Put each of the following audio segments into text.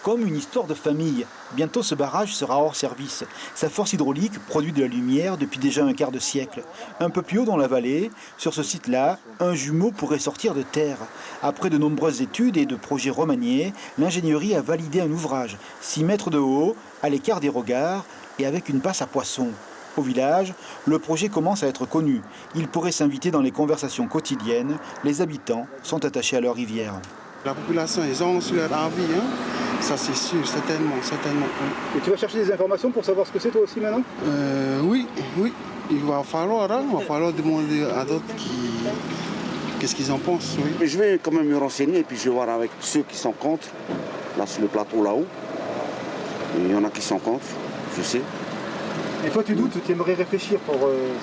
comme une histoire de famille. Bientôt ce barrage sera hors service. Sa force hydraulique produit de la lumière depuis déjà un quart de siècle. Un peu plus haut dans la vallée, sur ce site-là, un jumeau pourrait sortir de terre. Après de nombreuses études et de projets remaniés, l'ingénierie a validé un ouvrage, 6 mètres de haut, à l'écart des regards et avec une passe à poissons. Au village, le projet commence à être connu. Il pourrait s'inviter dans les conversations quotidiennes. Les habitants sont attachés à leur rivière. La population, ils ont aussi leur envie, hein. Ça c'est sûr, certainement. Et tu vas chercher des informations pour savoir ce que c'est toi aussi maintenant ? Oui. Il va falloir demander à d'autres qu'est-ce qu'ils en pensent. Oui. Mais je vais quand même me renseigner et puis je vais voir avec ceux qui sont contre, là sur le plateau là-haut. Il y en a qui sont contre, je sais. Et toi tu doutes, tu aimerais réfléchir pour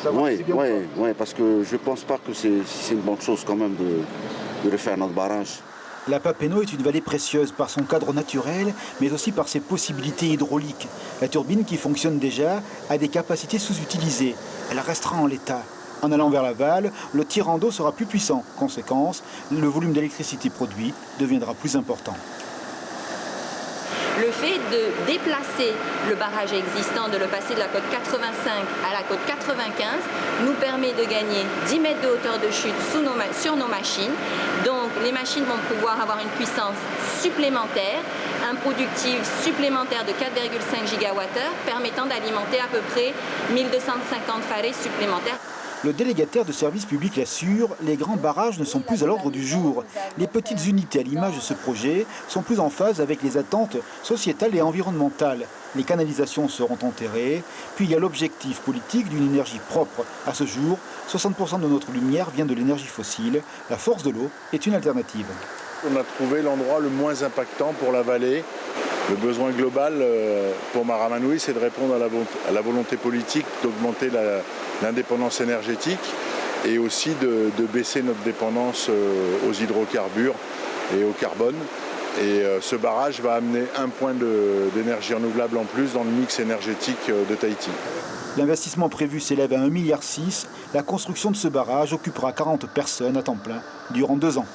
savoir si c'est bien ou pas ? Oui, parce que je ne pense pas que c'est une bonne chose quand même de refaire notre barrage. La Papenot est une vallée précieuse par son cadre naturel, mais aussi par ses possibilités hydrauliques. La turbine qui fonctionne déjà a des capacités sous-utilisées. Elle restera en l'état. En allant vers l'aval, le tirant d'eau sera plus puissant. Conséquence, le volume d'électricité produit deviendra plus important. Le fait de déplacer le barrage existant, de le passer de la côte 85 à la côte 95, nous permet de gagner 10 mètres de hauteur de chute sur nos machines. Donc les machines vont pouvoir avoir une puissance supplémentaire, un productif supplémentaire de 4,5 gigawattheures, permettant d'alimenter à peu près 1250 farés supplémentaires. Le délégataire de service public l'assure, les grands barrages ne sont plus à l'ordre du jour. Les petites unités à l'image de ce projet sont plus en phase avec les attentes sociétales et environnementales. Les canalisations seront enterrées, puis il y a l'objectif politique d'une énergie propre. À ce jour, 60% de notre lumière vient de l'énergie fossile. La force de l'eau est une alternative. On a trouvé l'endroit le moins impactant pour la vallée. Le besoin global pour Maramanui, c'est de répondre à la volonté politique d'augmenter l'indépendance énergétique et aussi de baisser notre dépendance aux hydrocarbures et au carbone. Et ce barrage va amener un point d'énergie renouvelable en plus dans le mix énergétique de Tahiti. L'investissement prévu s'élève à 1,6 milliard. La construction de ce barrage occupera 40 personnes à temps plein durant 2 ans.